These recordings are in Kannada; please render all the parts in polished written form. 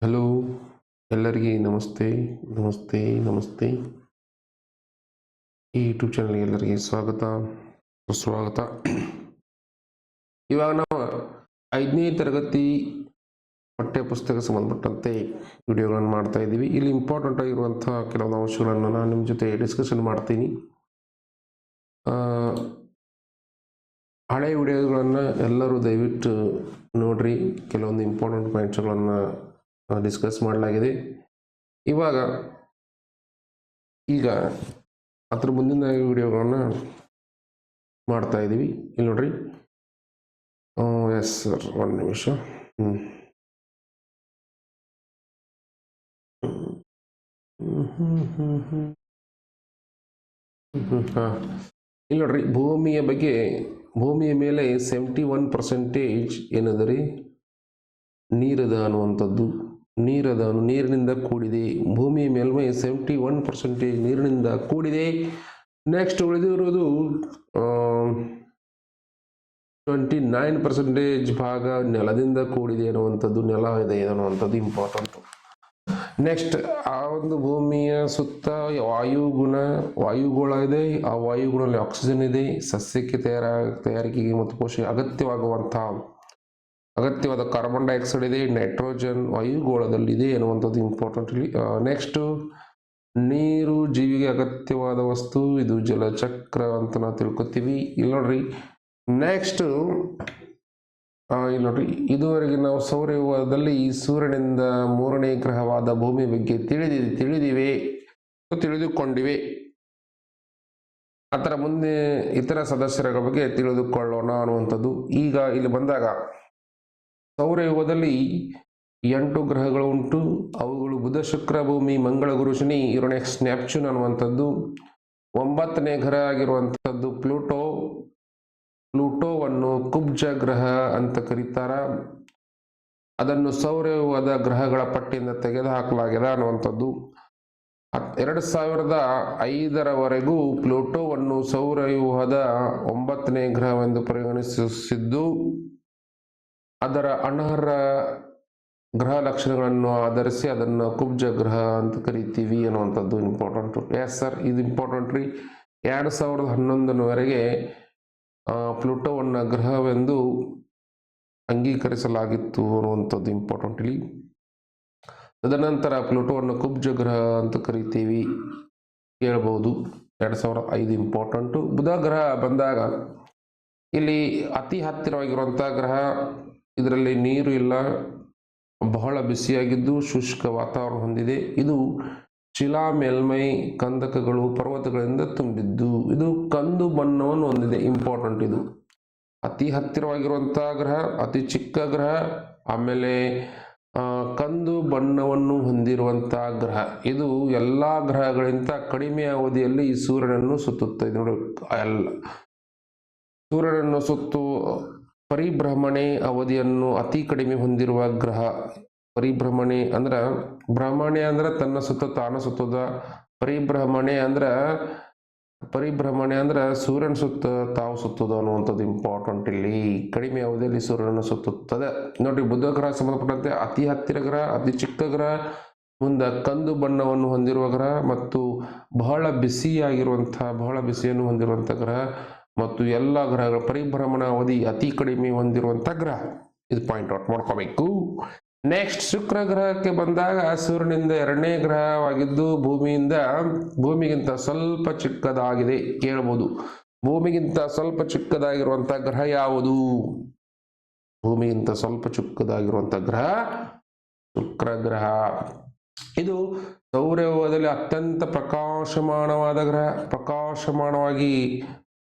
ಹಲೋ, ಎಲ್ಲರಿಗೆ ನಮಸ್ತೆ ನಮಸ್ತೆ ನಮಸ್ತೆ. ಈ ಯೂಟ್ಯೂಬ್ ಚಾನಲ್ಗೆ ಎಲ್ಲರಿಗೆ ಸ್ವಾಗತ ಸುಸ್ವಾಗತ. ಇವಾಗ ನಾವು 5ನೇ ತರಗತಿ ಪಠ್ಯ ಪುಸ್ತಕ ಸಂಬಂಧಪಟ್ಟಂತೆ ವಿಡಿಯೋಗಳನ್ನು ಮಾಡ್ತಾ ಇದ್ದೀವಿ. ಇಲ್ಲಿ ಇಂಪಾರ್ಟೆಂಟ್ ಆಗಿರುವಂತಹ ಕೆಲವೊಂದು ಅಂಶಗಳನ್ನು ನಾನು ನಿಮ್ಮ ಜೊತೆ ಡಿಸ್ಕಷನ್ ಮಾಡ್ತೀನಿ. ಹಳೆ ವಿಡಿಯೋಗಳನ್ನು ಎಲ್ಲರೂ ದಯವಿಟ್ಟು ನೋಡ್ರಿ. ಕೆಲವೊಂದು ಇಂಪಾರ್ಟೆಂಟ್ ಪಾಯಿಂಟ್ಸ್ಗಳನ್ನು ಡಿಸ್ಕಸ್ ಮಾಡಲಾಗಿದೆ. ಈಗ ಅದ್ರ ಮುಂದಿನ ವಿಡಿಯೋಗಳನ್ನ ಮಾಡ್ತಾ ಇದ್ದೀವಿ. ಇಲ್ಲಿ ನೋಡ್ರಿ. ಎಸ್ ಸರ್, ಒಂದು ನಿಮಿಷ. ಇಲ್ಲಿ ನೋಡ್ರಿ, ಭೂಮಿಯ ಮೇಲೆ 71% ಏನದರಿ ನೀರದ ಅನ್ನುವಂಥದ್ದು. ನೀರಿನಿಂದ ಕೂಡಿದೆ. ಭೂಮಿಯ ಮೇಲ್ಮೈ 71% ನೀರಿನಿಂದ ಕೂಡಿದೆ. ನೆಕ್ಸ್ಟ್ ಉಳಿದಿರುವುದು 29% ಭಾಗ ನೆಲದಿಂದ ಕೂಡಿದೆ ಅನ್ನುವಂಥದ್ದು. ನೆಲ ಇದೆ ಅನ್ನುವಂಥದ್ದು ಇಂಪಾರ್ಟೆಂಟ್. ನೆಕ್ಸ್ಟ್, ಆ ಒಂದು ಭೂಮಿಯ ಸುತ್ತ ವಾಯುಗುಣ ಇದೆ. ಆ ವಾಯುಗುಣದಲ್ಲಿ ಆಕ್ಸಿಜನ್ ಇದೆ. ಸಸ್ಯಕ್ಕೆ ತಯಾರಿಕೆಗೆ ಮತ್ತು ಪೋಷಣೆಗೆ ಅಗತ್ಯವಾದ ಕಾರ್ಬನ್ ಡೈಆಕ್ಸೈಡ್ ಇದೆ. ನೈಟ್ರೋಜನ್ ವಾಯುಗೋಳದಲ್ಲಿದೆ ಅನ್ನುವಂಥದ್ದು ಇಂಪಾರ್ಟೆಂಟ್. ನೆಕ್ಸ್ಟ್, ನೀರು ಜೀವಿಗೆ ಅಗತ್ಯವಾದ ವಸ್ತು. ಇದು ಜಲಚಕ್ರ ಅಂತ ನಾವು ತಿಳ್ಕೊತೀವಿ. ಇಲ್ಲಿ ನೋಡ್ರಿ. ನೆಕ್ಸ್ಟ್, ಇಲ್ಲಿ ನೋಡ್ರಿ, ಇದುವರೆಗೆ ನಾವು ಸೌರವ್ಯೂಹದಲ್ಲಿ ಸೂರ್ಯನಿಂದ 3ನೇ ಗ್ರಹವಾದ ಭೂಮಿ ಬಗ್ಗೆ ತಿಳಿದುಕೊಂಡಿವೆ. ಅದರ ಮುಂದೆ ಇತರ ಸದಸ್ಯರ ಬಗ್ಗೆ ತಿಳಿದುಕೊಳ್ಳೋಣ ಅನ್ನುವಂಥದ್ದು. ಈಗ ಇಲ್ಲಿ ಬಂದಾಗ ಸೌರವ್ಯೂಹದಲ್ಲಿ 8 ಗ್ರಹಗಳು ಉಂಟು. ಅವುಗಳು ಬುಧ, ಶುಕ್ರ, ಭೂಮಿ, ಮಂಗಳ, ಗುರು, ಶನಿ, ಯುರೇನಸ್, ನೆಪ್ಚೂನ್ ಅನ್ನುವಂಥದ್ದು. 9ನೇ ಗ್ರಹ ಆಗಿರುವಂಥದ್ದು ಪ್ಲೂಟೋವನ್ನು ಕುಬ್ಜ ಗ್ರಹ ಅಂತ ಕರೀತಾರ. ಅದನ್ನು ಸೌರವ್ಯೂಹದ ಗ್ರಹಗಳ ಪಟ್ಟಿಯಿಂದ ತೆಗೆದುಹಾಕಲಾಗಿದೆ ಅನ್ನುವಂಥದ್ದು. 2005ರವರೆಗೂ ಪ್ಲೂಟೋವನ್ನು ಸೌರವ್ಯೂಹದ 9ನೇ ಗ್ರಹವೆಂದು ಪರಿಗಣಿಸಿದ್ದು, ಅದರ ಅನರ್ಹ ಗ್ರಹ ಲಕ್ಷಣಗಳನ್ನು ಆಧರಿಸಿ ಅದನ್ನು ಕುಬ್ಜ ಗ್ರಹ ಅಂತ ಕರಿತೀವಿ ಅನ್ನುವಂಥದ್ದು ಇಂಪಾರ್ಟೆಂಟ್. ಎಸ್ ಸರ್, ಇದು ಇಂಪಾರ್ಟೆಂಟ್ ರೀ. 2011ರವರೆಗೆ ಪ್ಲೂಟೋವನ್ನು ಗ್ರಹವೆಂದು ಅಂಗೀಕರಿಸಲಾಗಿತ್ತು ಅನ್ನುವಂಥದ್ದು ಇಂಪಾರ್ಟೆಂಟ್ ಇಲ್ಲಿ. ತದನಂತರ ಪ್ಲೂಟೋವನ್ನು ಕುಬ್ಜ ಗ್ರಹ ಅಂತ ಕರಿತೀವಿ, ಕೇಳಬಹುದು. 2005 ಇಂಪಾರ್ಟೆಂಟು. ಬುಧ ಗ್ರಹ ಬಂದಾಗ ಇಲ್ಲಿ ಅತಿ ಹತ್ತಿರವಾಗಿರುವಂತಹ ಗ್ರಹ. ಇದರಲ್ಲಿ ನೀರು ಇಲ್ಲ, ಬಹಳ ಬಿಸಿಯಾಗಿದ್ದು ಶುಷ್ಕ ವಾತಾವರಣ ಹೊಂದಿದೆ. ಇದು ಶಿಲಾ ಮೇಲ್ಮೈ, ಕಂದಕಗಳು, ಪರ್ವತಗಳಿಂದ ತುಂಬಿದ್ದು. ಇದು ಕಂದು ಬಣ್ಣವನ್ನು ಹೊಂದಿದೆ. ಇಂಪಾರ್ಟೆಂಟ್. ಇದು ಅತಿ ಹತ್ತಿರವಾಗಿರುವಂತಹ ಗ್ರಹ, ಅತಿ ಚಿಕ್ಕ ಗ್ರಹ, ಆಮೇಲೆ ಕಂದು ಬಣ್ಣವನ್ನು ಹೊಂದಿರುವಂತಹ ಗ್ರಹ. ಇದು ಎಲ್ಲಾ ಗ್ರಹಗಳಿಂದ ಕಡಿಮೆ ಅವಧಿಯಲ್ಲಿ ಈ ಸೂರ್ಯನನ್ನು ಸುತ್ತುತ್ತದೆ. ನೋಡಿ, ಸೂರ್ಯನನ್ನು ಪರಿಭ್ರಮಣೆ ಅವಧಿಯನ್ನು ಅತಿ ಕಡಿಮೆ ಹೊಂದಿರುವ ಗ್ರಹ. ಪರಿಭ್ರಮಣೆ ಅಂದ್ರೆ ತನ್ನ ಸುತ್ತ ತಾನು ಸುತ್ತದ. ಪರಿಭ್ರಮಣೆ ಅಂದ್ರೆ ಸೂರ್ಯನ ಸುತ್ತ ತಾವು ಸುತ್ತದ ಅನ್ನುವಂಥದ್ದು ಇಂಪಾರ್ಟೆಂಟ್. ಇಲ್ಲಿ ಕಡಿಮೆ ಅವಧಿಯಲ್ಲಿ ಸೂರ್ಯನನ್ನು ಸುತ್ತುತ್ತದೆ. ನೋಡಿ, ಬುಧ ಗ್ರಹ ಸಂಬಂಧಪಟ್ಟಂತೆ ಅತಿ ಹತ್ತಿರ ಗ್ರಹ, ಅತಿ ಚಿಕ್ಕ ಗ್ರಹ, ಮುಂದೆ ಕಂದು ಬಣ್ಣವನ್ನು ಹೊಂದಿರುವ ಗ್ರಹ, ಮತ್ತು ಬಹಳ ಬಿಸಿಯನ್ನು ಹೊಂದಿರುವಂತಹ ಗ್ರಹ, ಮತ್ತು ಎಲ್ಲ ಗ್ರಹಗಳ ಪರಿಭ್ರಮಣ ಅವಧಿ ಅತಿ ಕಡಿಮೆ ಹೊಂದಿರುವಂತಹ ಗ್ರಹ. ಇದು ಪಾಯಿಂಟ್ ಔಟ್ ಮಾಡ್ಕೋಬೇಕು. ನೆಕ್ಸ್ಟ್, ಶುಕ್ರ ಗ್ರಹಕ್ಕೆ ಬಂದಾಗ ಸೂರ್ಯನಿಂದ 2ನೇ ಗ್ರಹವಾಗಿದ್ದು ಭೂಮಿಗಿಂತ ಸ್ವಲ್ಪ ಚಿಕ್ಕದಾಗಿದೆ. ಕೇಳಬಹುದು, ಭೂಮಿಗಿಂತ ಸ್ವಲ್ಪ ಚಿಕ್ಕದಾಗಿರುವಂತಹ ಗ್ರಹ ಯಾವುದು? ಭೂಮಿಗಿಂತ ಸ್ವಲ್ಪ ಚಿಕ್ಕದಾಗಿರುವಂತಹ ಗ್ರಹ ಶುಕ್ರ ಗ್ರಹ. ಇದು ಸೌರವ್ಯೂಹದಲ್ಲಿ ಅತ್ಯಂತ ಪ್ರಕಾಶಮಾನವಾದ ಗ್ರಹ. ಪ್ರಕಾಶಮಾನವಾಗಿ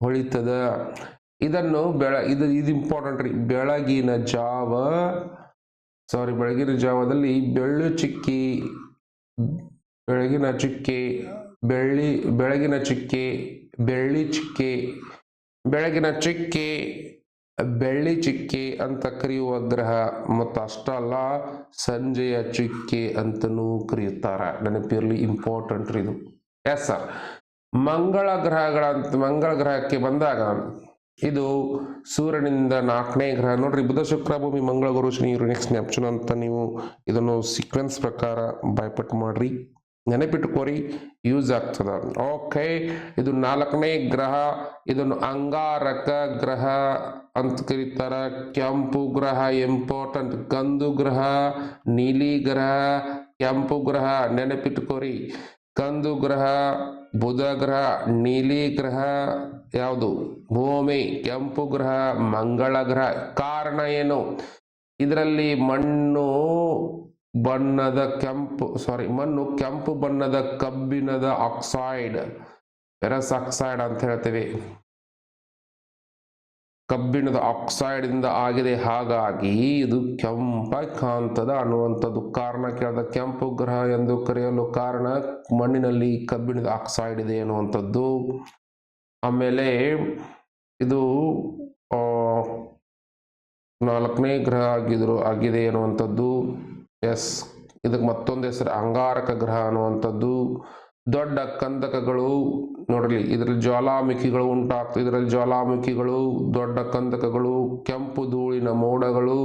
ಹೊಳಿತದ. ಇದನ್ನು ಇದು ಇಂಪಾರ್ಟೆಂಟ್ ರೀ. ಬೆಳಗಿನ ಜಾವದಲ್ಲಿ ಬೆಳ್ಳಿ ಚಿಕ್ಕೆ ಅಂತ ಕರೆಯುವ ಗ್ರಹ. ಮತ್ತು ಅಷ್ಟಲ್ಲ, ಸಂಜೆಯ ಚಿಕ್ಕೆ ಅಂತನೂ ಕರೆಯುತ್ತಾರ. ನೆನಪಿರಲಿ, ಇಂಪಾರ್ಟೆಂಟ್ ಇದು. Yes sir. ಮಂಗಳ ಗ್ರಹಕ್ಕೆ ಬಂದಾಗ ಇದು ಸೂರ್ಯನಿಂದ 4ನೇ ಗ್ರಹ ನೋಡ್ರಿ. ಬುಧ, ಶುಕ್ರ, ಭೂಮಿ, ಮಂಗಳ, ಗುರು, ಶನಿ, ಯುರೇನಸ್, ನೆಪ್ಚೂನ್ ಅಂತ ನೀವು ಇದನ್ನು ಸೀಕ್ವೆನ್ಸ್ ಪ್ರಕಾರ ಬಾಯ್ಪಟ್ ಮಾಡ್ರಿ, ನೆನಪಿಟ್ಕೋರಿ, ಯೂಸ್ ಆಗ್ತದ. ಓಕೆ, ಇದು 4ನೇ ಗ್ರಹ. ಇದನ್ನು ಅಂಗಾರಕ ಗ್ರಹ ಅಂತ ಕರೀತಾರ. ಕೆಂಪು ಗ್ರಹ ಇಂಪಾರ್ಟೆಂಟ್. ಕಂದು ಗ್ರಹ, ನೀಲಿ ಗ್ರಹ, ಕೆಂಪು ಗ್ರಹ ನೆನಪಿಟ್ಕೋರಿ. ಕಂದು ಗ್ರಹ ಬುಧ ಗ್ರಹ, ನೀಲಿ ಗ್ರಹ ಯಾವುದು ಭೂಮಿ, ಕೆಂಪು ಗ್ರಹ ಮಂಗಳ ಗ್ರಹ. ಕಾರಣ ಏನು? ಇದರಲ್ಲಿ ಮಣ್ಣು ಕೆಂಪು ಬಣ್ಣದ ಕಬ್ಬಿಣದ ಆಕ್ಸೈಡ್, ಫೆರಸ್ ಆಕ್ಸೈಡ್ ಅಂತ ಹೇಳ್ತೇವೆ. ಕಬ್ಬಿಣದ ಆಕ್ಸೈಡ್ ಇಂದ ಆಗಿದೆ, ಹಾಗಾಗಿ ಇದು ಕೆಂಪಾಗಿ ಕಾಣ್ತದ ಅನ್ನುವಂಥದ್ದು. ಕಾರಣ ಕೇಳಿದ ಕೆಂಪು ಗ್ರಹ ಎಂದು ಕರೆಯಲು ಕಾರಣ ಮಣ್ಣಿನಲ್ಲಿ ಕಬ್ಬಿಣದ ಆಕ್ಸೈಡ್ ಇದೆ ಅನ್ನುವಂಥದ್ದು. ಆಮೇಲೆ ಇದು 4ನೇ ಗ್ರಹ ಆಗಿದೆ ಅನ್ನುವಂಥದ್ದು. ಎಸ್, ಇದಕ್ಕೆ ಮತ್ತೊಂದು ಹೆಸರು ಅಂಗಾರಕ ಗ್ರಹ ಅನ್ನುವಂಥದ್ದು. ದೊಡ್ಡ ಕಂದಕಗಳು ನೋಡ್ರಿ, ಇದರಲ್ಲಿ ಜ್ವಾಲಾಮುಖಿಗಳು ಉಂಟಾಗ್ತವೆ. ಇದರಲ್ಲಿ ಜ್ವಾಲಾಮುಖಿಗಳು, ದೊಡ್ಡ ಕಂದಕಗಳು, ಕೆಂಪು ಧೂಳಿನ ಮೋಡಗಳು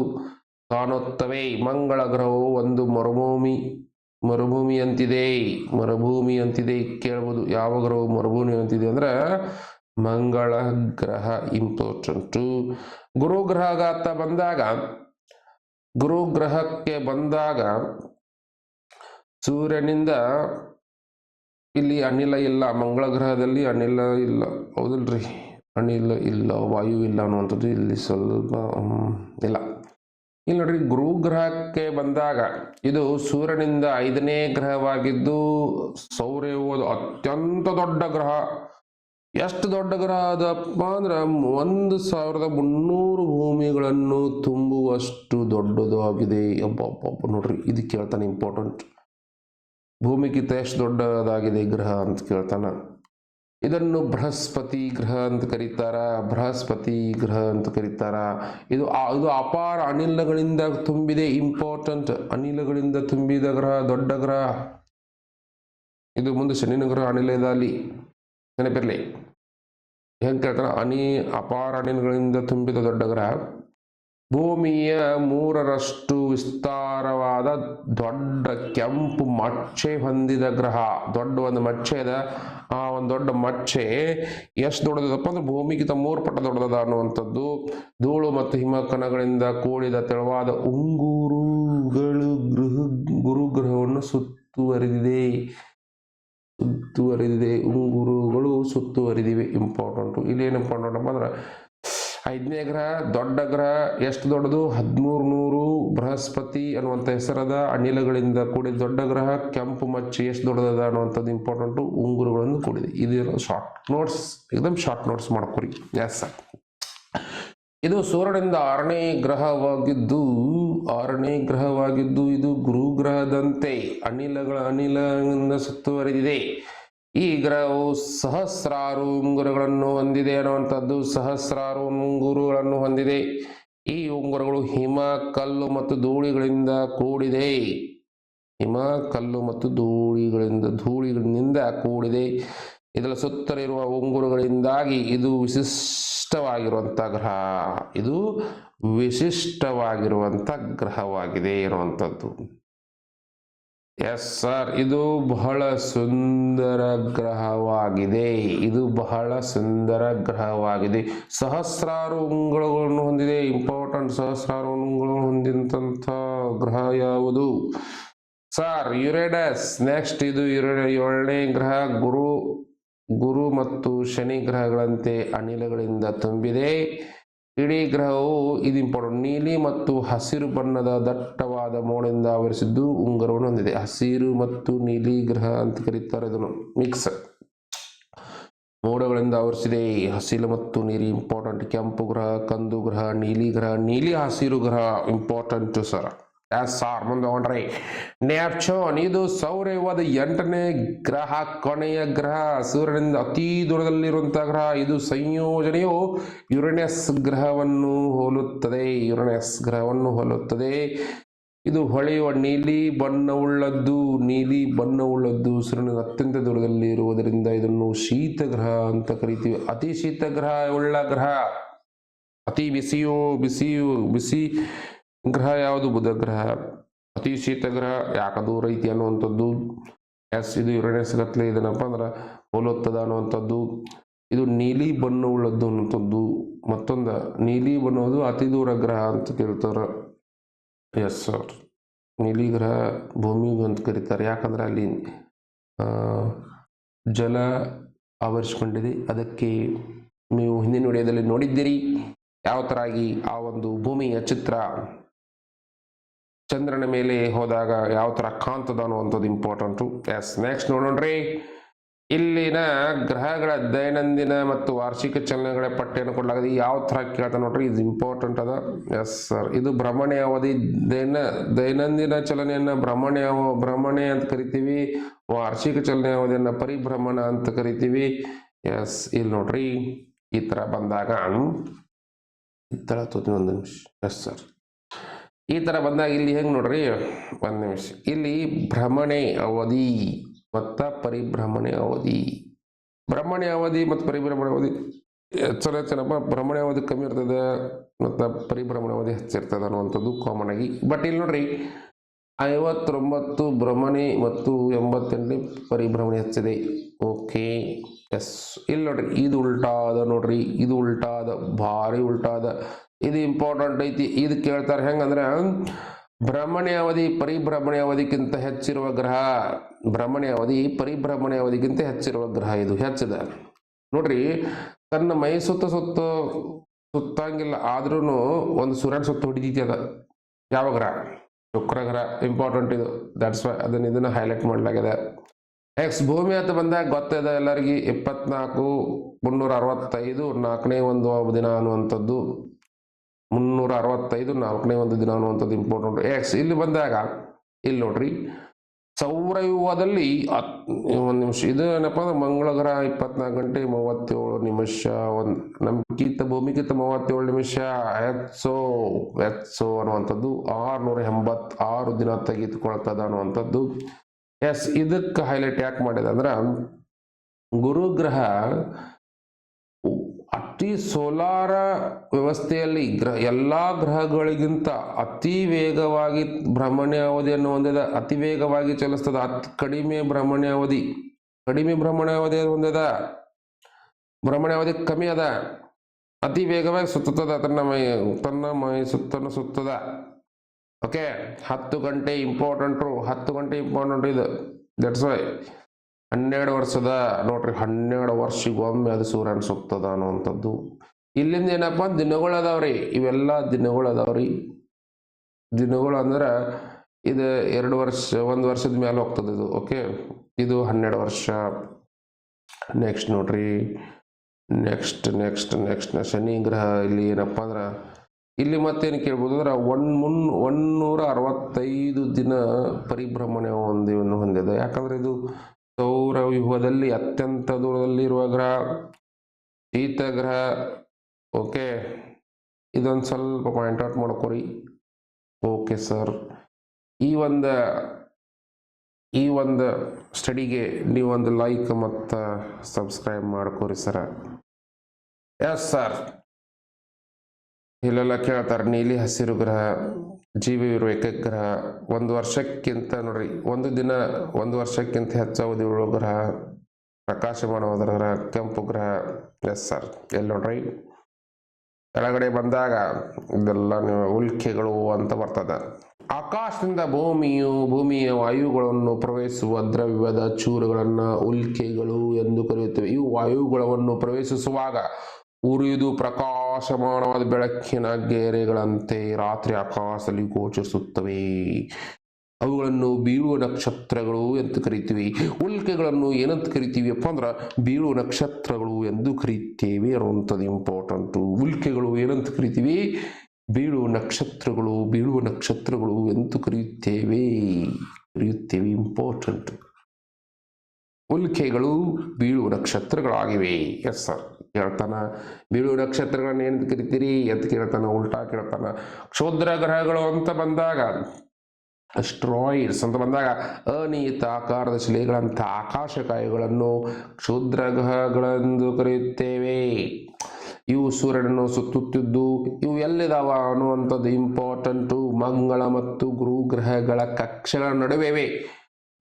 ಕಾಣುತ್ತವೆ. ಮಂಗಳ ಗ್ರಹವು ಒಂದು ಮರುಭೂಮಿ ಅಂತಿದೆ. ಕೇಳಬಹುದು, ಯಾವ ಗ್ರಹವು ಮರುಭೂಮಿ ಅಂತಿದೆ ಅಂದ್ರೆ ಮಂಗಳ ಗ್ರಹ ಇಂಪಾರ್ಟೆಂಟು. ಗುರುಗ್ರಹಕ್ಕೆ ಬಂದಾಗ ಸೂರ್ಯನಿಂದ ಇಲ್ಲಿ ಅನಿಲ ಇಲ್ಲ. ಮಂಗಳ ಗ್ರಹದಲ್ಲಿ ಅನಿಲ ಇಲ್ಲ, ಹೌದಲ್ರಿ? ಅನಿಲ ಇಲ್ಲ, ವಾಯು ಇಲ್ಲ ಅನ್ನುವಂಥದ್ದು ಇಲ್ಲಿ ಸ್ವಲ್ಪ ಇಲ್ಲ. ಇಲ್ಲಿ ನೋಡ್ರಿ, ಗುರುಗ್ರಹಕ್ಕೆ ಬಂದಾಗ ಇದು ಸೂರ್ಯನಿಂದ 5ನೇ ಗ್ರಹವಾಗಿದ್ದು ಸೌರವ್ಯೂಹದ ಅತ್ಯಂತ ದೊಡ್ಡ ಗ್ರಹ. ಎಷ್ಟು ದೊಡ್ಡ ಗ್ರಹ ಅದಪ್ಪ ಅಂದ್ರೆ 1300 ಭೂಮಿಗಳನ್ನು ತುಂಬುವಷ್ಟು ದೊಡ್ಡದು ಆಗಿದೆ. ಅಬ್ಬಬ್ಬ ನೋಡ್ರಿ, ಇದು ಕೇಳ್ತಾನೆ ಇಂಪಾರ್ಟೆಂಟ್. ಭೂಮಿಗಿಂತ ಎಷ್ಟು ದೊಡ್ಡದಾಗಿದೆ ಗ್ರಹ ಅಂತ ಕೇಳ್ತಾನ. ಇದನ್ನು ಬೃಹಸ್ಪತಿ ಗ್ರಹ ಅಂತ ಕರೀತಾರ. ಇದು ಅಪಾರ ಅನಿಲಗಳಿಂದ ತುಂಬಿದೆ. ಇಂಪಾರ್ಟೆಂಟ್, ಅನಿಲಗಳಿಂದ ತುಂಬಿದ ಗ್ರಹ, ದೊಡ್ಡ ಗ್ರಹ ಇದು. ಮುಂದೆ ಶನಿನ ಗ್ರಹ ಅನಿಲ ಇದೆ ಅಲ್ಲಿ, ನೆನಪಿರ್ಲಿ. ಹೆಂಗೆ ಕೇಳ್ತಾರ? ಅಪಾರ ಅನಿಲಗಳಿಂದ ತುಂಬಿದ ದೊಡ್ಡ ಗ್ರಹ. ಭೂಮಿಯ 3ರಷ್ಟು ವಿಸ್ತಾರವಾದ ದೊಡ್ಡ ಕೆಂಪು ಮಚ್ಚೆ ಹೊಂದಿದ ಗ್ರಹ. ದೊಡ್ಡ ಒಂದು ಮಚ್ಚೆ ಇದೆ. ಆ ಒಂದು ದೊಡ್ಡ ಮಚ್ಚೆ ಎಷ್ಟು ದೊಡ್ಡದಪ್ಪ ಅಂದ್ರೆ ಭೂಮಿಗಿಂತ 3 ಪಟ್ಟು ದೊಡ್ಡದ ಅನ್ನುವಂಥದ್ದು. ಧೂಳು ಮತ್ತು ಹಿಮಕಣಗಳಿಂದ ಕೂಡಿದ ತೆಳುವಾದ ಉಂಗುರಗಳು ಗುರುಗ್ರಹವನ್ನು ಸುತ್ತುವರಿದಿದೆ. ಉಂಗುರಗಳು ಸುತ್ತುವರಿದಿವೆ. ಇಂಪಾರ್ಟೆಂಟು. ಇಲ್ಲಿ ಏನು ಇಂಪಾರ್ಟೆಂಟ್ ಅಪ್ಪ ಅಂದ್ರೆ 5ನೇ ಗ್ರಹ ದೊಡ್ಡ ಗ್ರಹ. ಎಷ್ಟು ದೊಡ್ಡದು? 1300. ಬೃಹಸ್ಪತಿ ಅನ್ನುವಂಥ ಹೆಸರದ ಅನಿಲಗಳಿಂದ ಕೂಡಿದ ದೊಡ್ಡ ಗ್ರಹ. ಕೆಂಪು ಮಚ್ಚಿ ಎಷ್ಟು ದೊಡ್ಡದ ಅನ್ನುವಂಥದ್ದು ಇಂಪಾರ್ಟೆಂಟು. ಉಂಗುರಗಳನ್ನು ಕೂಡಿದೆ. ಇದು ಶಾರ್ಟ್ ನೋಟ್ಸ್, ಏಕದಮ್ ಶಾರ್ಟ್ ನೋಟ್ಸ್ ಮಾಡ್ಕೊರಿ. ಎಸ್, ಇದು ಸೂರ್ಯನಿಂದ 6ನೇ ಗ್ರಹವಾಗಿದ್ದು ಇದು ಗುರುಗ್ರಹದಂತೆ ಅನಿಲಗಳಿಂದ ಸುತ್ತುವರಿದಿದೆ. ಈ ಗ್ರಹವು ಸಹಸ್ರಾರು ಉಂಗುರಗಳನ್ನು ಹೊಂದಿದೆ ಅನ್ನುವಂಥದ್ದು. ಈ ಉಂಗುರಗಳು ಹಿಮ, ಕಲ್ಲು ಮತ್ತು ಧೂಳಿಗಳಿಂದ ಕೂಡಿದೆ. ಇದರ ಸುತ್ತಲಿರುವ ಉಂಗುರಗಳಿಂದಾಗಿ ಇದು ವಿಶಿಷ್ಟವಾಗಿರುವಂಥ ಗ್ರಹವಾಗಿದೆ ಇರುವಂಥದ್ದು. ಎಸ್ ಸರ್, ಇದು ಬಹಳ ಸುಂದರ ಗ್ರಹವಾಗಿದೆ. ಸಹಸ್ರಾರು ಉಂಗುರಗಳನ್ನು ಹೊಂದಿದೆ. ಇಂಪಾರ್ಟೆಂಟ್. ಸಹಸ್ರಾರು ಉಂಗುರಗಳನ್ನು ಹೊಂದಿದಂಥ ಗ್ರಹ ಯಾವುದು ಸರ್? ಯುರೇನಸ್. ನೆಕ್ಸ್ಟ್, ಇದು 7ನೇ ಗ್ರಹ. ಗುರು ಮತ್ತು ಶನಿ ಗ್ರಹಗಳಂತೆ ಅನಿಲಗಳಿಂದ ತುಂಬಿದೆ. ಇಡೀ ಗ್ರಹವು ಇದು ಇಂಪಾರ್ಟೆಂಟ್. ನೀಲಿ ಮತ್ತು ಹಸಿರು ಬಣ್ಣದ ದಟ್ಟವಾದ ಮೋಡದಿಂದ ಆವರಿಸಿದ್ದು ಉಂಗುರವನ್ನು ಹೊಂದಿದೆ. ಹಸಿರು ಮತ್ತು ನೀಲಿ ಗ್ರಹ ಅಂತ ಕರೀತಾರೆ. ಇದನ್ನು ಮಿಕ್ಸ್ ಮೋಡಗಳಿಂದ ಆವರಿಸಿದೆ. ಹಸಿರು ಮತ್ತು ನೀಲಿ ಇಂಪಾರ್ಟೆಂಟ್. ಕೆಂಪು ಗ್ರಹ, ಕಂದು ಗ್ರಹ, ನೀಲಿ ಹಸಿರು ಗ್ರಹ ಇಂಪಾರ್ಟೆಂಟ್ ಸರ್. ಮುಂದೆ ಹೋಗ್ರಿ. ನೆಪ್ಚೂನ್. ಇದು ಸೌರವ್ಯೂಹದ 8ನೇ ಗ್ರಹ, ಕೊನೆಯ ಗ್ರಹ. ಸೂರ್ಯನಿಂದ ಅತಿ ದೂರದಲ್ಲಿರುವಂತಹ ಗ್ರಹ. ಇದು ಸಂಯೋಜನೆಯು ಯುರೇನಸ್ ಗ್ರಹವನ್ನು ಹೋಲುತ್ತದೆ. ಇದು ಹೊಳೆಯುವ ನೀಲಿ ಬಣ್ಣವುಳ್ಳದ್ದು ಸೂರ್ಯನ ಅತ್ಯಂತ ದೂರದಲ್ಲಿ ಇರುವುದರಿಂದ ಇದನ್ನು ಶೀತಗ್ರಹ ಅಂತ ಕರಿತೀವಿ. ಅತಿ ಶೀತಗ್ರಹ ಉಳ್ಳ ಗ್ರಹ, ಅತಿ ಬಿಸಿ ಗ್ರಹ ಯಾವುದು? ಬುಧ ಗ್ರಹ. ಅತಿ ಶೀತಗ್ರಹ ಯಾಕೆ ದೂರ ಐತಿ ಅನ್ನುವಂಥದ್ದು. ಎಸ್, ಇದು ಯುರೇನಸ್ ಗತ್ಲೆ ಇದನ್ನಪ್ಪ ಅಂದ್ರೆ ಹೋಲುತ್ತದೆ ಅನ್ನುವಂಥದ್ದು. ಇದು ನೀಲಿ ಬಣ್ಣವುಳ್ಳದ್ದು ಅನ್ನುವಂಥದ್ದು. ಮತ್ತೊಂದು ನೀಲಿ ಬಣ್ಣವುದು ಅತಿ ದೂರ ಗ್ರಹ ಅಂತ ಕೇಳ್ತಾರೆ. ಎಸ್ ಸರ್, ನೀಲಿ ಗ್ರಹ ಭೂಮಿಗೆ ಅಂತ ಕರೀತಾರೆ. ಯಾಕಂದ್ರೆ ಅಲ್ಲಿ ಜಲ ಆವರಿಸಿಕೊಂಡಿದೆ. ಅದಕ್ಕೆ ನೀವು ಹಿಂದಿನ ವಿಡಿಯೋದಲ್ಲಿ ನೋಡಿದ್ದೀರಿ ಯಾವ ಥರ ಆಗಿ ಆ ಒಂದು ಭೂಮಿಯ ಚಿತ್ರ ಚಂದ್ರನ ಮೇಲೆ ಹೋದಾಗ ಯಾವ ಥರ ಕಾಣ್ತದ ಅನ್ನುವಂಥದ್ದು ಇಂಪಾರ್ಟೆಂಟು. S, next ನೋಡೋಣ್ರಿ. ಇಲ್ಲಿನ ಗ್ರಹಗಳ ದೈನಂದಿನ ಮತ್ತು ವಾರ್ಷಿಕ ಚಲನೆಗಳ ಪಟ್ಟಿಯನ್ನು ಕೊಡಲಾಗಿದೆ. ಯಾವ ಥರ ಕೇಳ್ತಾ ನೋಡ್ರಿ, ಇದು ಇಂಪಾರ್ಟೆಂಟ್ ಅದ. ಎಸ್ ಸರ್, ಇದು ಭ್ರಮಣೆ ಅವಧಿ. ದೈನಂದಿನ ಚಲನೆಯನ್ನು ಭ್ರಮಣೆ ಅಂತ ಕರಿತೀವಿ. ವಾರ್ಷಿಕ ಚಲನೆ ಅವಧಿಯನ್ನು ಪರಿಭ್ರಮಣ ಅಂತ ಕರಿತೀವಿ. ಎಸ್, ಇಲ್ಲಿ ನೋಡ್ರಿ ಈ ಥರ ಬಂದಾಗ ಒಂದು ನಿಮಿಷ. ಎಸ್ ಸರ್, ಈ ಥರ ಬಂದಾಗ ಇಲ್ಲಿ ಹೆಂಗೆ ನೋಡ್ರಿ, ಒಂದು ನಿಮಿಷ. ಇಲ್ಲಿ ಭ್ರಮಣೆ ಅವಧಿ ಮತ್ತು ಪರಿಭ್ರಮಣೆ ಅವಧಿ. ಭ್ರಮಣೆ ಅವಧಿ ಮತ್ತು ಪರಿಭ್ರಮಣೆ ಅವಧಿ ಹೆಚ್ಚನಪ್ಪ. ಭ್ರಮಣೆ ಅವಧಿ ಕಮ್ಮಿ ಇರ್ತದೆ ಮತ್ತು ಪರಿಭ್ರಮಣೆ ಅವಧಿ ಹೆಚ್ಚಿರ್ತದೆ ಅನ್ನುವಂಥದ್ದು ಕಾಮನ್ ಆಗಿ. ಬಟ್ ಇಲ್ಲಿ ನೋಡ್ರಿ 59 ಭ್ರಮಣೆ ಮತ್ತು 88 ಪರಿಭ್ರಮಣೆ ಹೆಚ್ಚಿದೆ. ಓಕೆ. ಎಸ್, ಇಲ್ಲಿ ನೋಡ್ರಿ ಇದು ಉಲ್ಟಾದ. ನೋಡ್ರಿ ಇದು ಉಲ್ಟಾದ, ಭಾರಿ ಉಲ್ಟಾದ. ಇದು ಇಂಪಾರ್ಟೆಂಟ್ ಐತಿ. ಇದು ಕೇಳ್ತಾರೆ ಹೆಂಗಂದ್ರೆ ಭ್ರಮಣೆ ಅವಧಿ ಪರಿಭ್ರಮಣೆ ಅವಧಿಗಿಂತ ಹೆಚ್ಚಿರುವ ಗ್ರಹ. ಭ್ರಮಣೆ ಅವಧಿ ಪರಿಭ್ರಮಣೆ ಅವಧಿಗಿಂತ ಹೆಚ್ಚಿರುವ ಗ್ರಹ ಇದು ಹೆಚ್ಚಿದೆ. ನೋಡ್ರಿ, ತನ್ನ ಮೈ ಸುತ್ತಂಗಿಲ್ಲ ಆದ್ರೂ ಒಂದು ಸೂರ್ಯನ ಸುತ್ತ ಹೊಡಿತೈತಿ. ಅದ ಯಾವ ಗ್ರಹ? ಶುಕ್ರ ಗ್ರಹ. ಇಂಪಾರ್ಟೆಂಟ್ ಇದು. ದಟ್ಸ್ ವೈ ಇದನ್ನ ಹೈಲೈಟ್ ಮಾಡಲಾಗಿದೆ. ನೆಕ್ಸ್ಟ್ ಭೂಮಿ ಅಂತ ಬಂದಾಗ ಗೊತ್ತಿದೆ ಎಲ್ಲರಿಗೆ 24,365 4ನೇ ಒಂದು ದಿನ ಅನ್ನುವಂಥದ್ದು. 365 4ನೇ ಒಂದು ದಿನ ಅನ್ನುವಂಥದ್ದು ಇಂಪಾರ್ಟೆಂಟ್. ಎಕ್ಸ್ ಇಲ್ಲಿ ಬಂದಾಗ ಇಲ್ಲಿ ನೋಡ್ರಿ ಸೌರವ್ಯೂಹದಲ್ಲಿ ಒಂದು ನಿಮಿಷ. ಇದು ಏನಪ್ಪ ಅಂದ್ರೆ ಮಂಗಳ ಗ್ರಹ 24 ಗಂಟೆ 37 ನಿಮಿಷ. ನಮ್ಗಿಂತ ಭೂಮಿಗಿಂತ 37 ನಿಮಿಷ ಹೆಚ್ಚು ಅನ್ನುವಂಥದ್ದು. 686 ದಿನ ತೆಗೆದುಕೊಳ್ತದ ಅನ್ನುವಂಥದ್ದು. ಎಸ್, ಇದಕ್ಕೆ ಹೈಲೈಟ್ ಯಾಕೆ ಮಾಡಿದೆ ಅಂದ್ರೆ ಗುರುಗ್ರಹ ಅತಿ ಸೋಲಾರ ವ್ಯವಸ್ಥೆಯಲ್ಲಿ ಎಲ್ಲಾ ಗ್ರಹಗಳಿಗಿಂತ ಅತಿ ವೇಗವಾಗಿ ಭ್ರಮಣೆ ಅವಧಿಯನ್ನು ಹೊಂದಿದ. ಅತಿ ವೇಗವಾಗಿ ಚಲಿಸ್ತದ. ಕಡಿಮೆ ಭ್ರಮಣೆ ಅವಧಿ ಹೊಂದಿದ. ಭ್ರಮಣೆ ಅವಧಿ ಕಮ್ಮಿ ಅದ. ಅತಿ ವೇಗವಾಗಿ ಸುತ್ತದ. ತನ್ನ ಮೈ ಸುತ್ತದ. ಓಕೆ, 10 ಗಂಟೆ ಇಂಪಾರ್ಟೆಂಟು. 10 ಗಂಟೆ ಇಂಪಾರ್ಟೆಂಟ್ ಇದು. ದಟ್ಸ್ ವೈ 12 ವರ್ಷದ ನೋಡ್ರಿ, 12 ವರ್ಷಗೊಮ್ಮೆ ಅದು ಸೂರ್ಯನ ಸುತ್ತದ ಅನ್ನುವಂಥದ್ದು. ಇಲ್ಲಿಂದ ಏನಪ್ಪ ದಿನಗಳು ಅದಾವ್ರಿ. ಇವೆಲ್ಲ ದಿನಗಳು ಅದಾವ್ರಿ. ದಿನಗಳು ಅಂದ್ರೆ ಇದು 2 ವರ್ಷ 1 ವರ್ಷದ ಮೇಲೆ ಹೋಗ್ತದೆ ಇದು. ಓಕೆ, ಇದು 12 ವರ್ಷ. ನೆಕ್ಸ್ಟ್ ನೋಡ್ರಿ, ನೆಕ್ಸ್ಟ್ ಶನಿ ಗ್ರಹ. ಇಲ್ಲಿ ಏನಪ್ಪ ಅಂದ್ರೆ ಇಲ್ಲಿ ಮತ್ತೇನು ಕೇಳ್ಬೋದು ಅಂದ್ರೆ 165 ದಿನ ಪರಿಭ್ರಮಣೆ ಹೊಂದಿದೆ. ಯಾಕಂದ್ರೆ ಇದು ಸೌರವ್ಯೂಹದಲ್ಲಿ ಅತ್ಯಂತ ದೂರದಲ್ಲಿರುವ ಗ್ರಹ, ಶೀತ ಗ್ರಹ. ಓಕೆ, ಇದೊಂದು ಸ್ವಲ್ಪ ಪಾಯಿಂಟ್ ಔಟ್ ಮಾಡ್ಕೊರಿ. ಓಕೆ ಸರ್, ಈ ಒಂದು ಸ್ಟಡಿಗೆ ನೀವೊಂದು ಲೈಕ್ ಮತ್ತು ಸಬ್ಸ್ಕ್ರೈಬ್ ಮಾಡ್ಕೊರಿ ಸರ. ಎಸ್ ಸರ್, ಇಲ್ಲೆಲ್ಲ ಕೇಳ್ತಾರೆ ನೀಲಿ ಹಸಿರು ಗ್ರಹ, ಜೀವವಿರುವ ಏಕೈಕ ಗ್ರಹ, 1 ವರ್ಷಕ್ಕಿಂತ ನೋಡ್ರಿ 1 ವರ್ಷಕ್ಕಿಂತ ಹೆಚ್ಚು ಅವಧಿ ಉಳ್ಳ ಗ್ರಹ, ಪ್ರಕಾಶಮಾನವಾದ ಗ್ರಹ, ಕೆಂಪು ಗ್ರಹ. ಎಸ್ ಸರ್, ಎಲ್ಲಿ ನೋಡ್ರಿ ಕೆಳಗಡೆ ಬಂದಾಗ ಇದೆಲ್ಲ ಉಲ್ಕೆಗಳು ಅಂತ ಬರ್ತದೆ. ಆಕಾಶದಿಂದ ಭೂಮಿಯ ವಾಯುಗಳನ್ನು ಪ್ರವೇಶಿಸುವ ದ್ರವ್ಯದ ಚೂರುಗಳನ್ನು ಉಲ್ಕೆಗಳು ಎಂದು ಕರೆಯುತ್ತೇವೆ. ಇವು ವಾಯುಗಳನ್ನು ಪ್ರವೇಶಿಸುವಾಗ ಉರಿದು ಪ್ರಕಾಶಮಾನವಾದ ಬೆಳಕಿನ ಗೆರೆಗಳಂತೆ ರಾತ್ರಿ ಆಕಾಶದಲ್ಲಿ ಗೋಚರಿಸುತ್ತವೆ. ಅವುಗಳನ್ನು ಬೀಳುವ ನಕ್ಷತ್ರಗಳು ಎಂದು ಕರಿತೀವಿ. ಉಲ್ಕೆಗಳನ್ನು ಏನಂತ ಕರಿತೀವಿ ಅಪ್ಪ ಅಂದ್ರೆ ಬೀಳುವ ನಕ್ಷತ್ರಗಳು ಎಂದು ಕರೀತೇವೆ ಅನ್ನುವಂಥದ್ದು ಇಂಪಾರ್ಟೆಂಟು. ಉಲ್ಕೆಗಳು ಏನಂತ ಕರಿತೀವಿ? ಬೀಳುವ ನಕ್ಷತ್ರಗಳು ಎಂದು ಕರೆಯುತ್ತೇವೆ. ಇಂಪಾರ್ಟೆಂಟ್. ಉಲ್ಕೆಗಳು ಬೀಳುವ ನಕ್ಷತ್ರಗಳಾಗಿವೆ. ಎಸ್ ಸರ್, ಕೇಳ್ತಾನ ಬೀಳುವ ನಕ್ಷತ್ರಗಳನ್ನ ಏನಂತ ಕರಿತೀರಿ ಅಂತ ಕೇಳ್ತಾನ. ಉಲ್ಟಾ ಕೇಳ್ತಾನ. ಕ್ಷುದ್ರ ಗ್ರಹಗಳು ಅಂತ ಬಂದಾಗ ಅಸ್ಟ್ರಾಯ್ಡ್ಸ್ ಅಂತ ಬಂದಾಗ ಅನಿಯತ ಆಕಾರದ ಶಿಲೆಗಳಂಥ ಆಕಾಶಕಾಯಗಳನ್ನು ಕ್ಷುದ್ರಗ್ರಹಗಳೆಂದು ಕರೆಯುತ್ತೇವೆ. ಇವು ಸೂರ್ಯನನ್ನು ಸುತ್ತುತ್ತಿದ್ದು ಇವು ಎಲ್ಲಿದಾವ ಅನ್ನುವಂಥದ್ದು ಇಂಪಾರ್ಟೆಂಟು. ಮಂಗಳ ಮತ್ತು ಗುರುಗ್ರಹಗಳ ಕಕ್ಷೆಗಳ ನಡುವೆ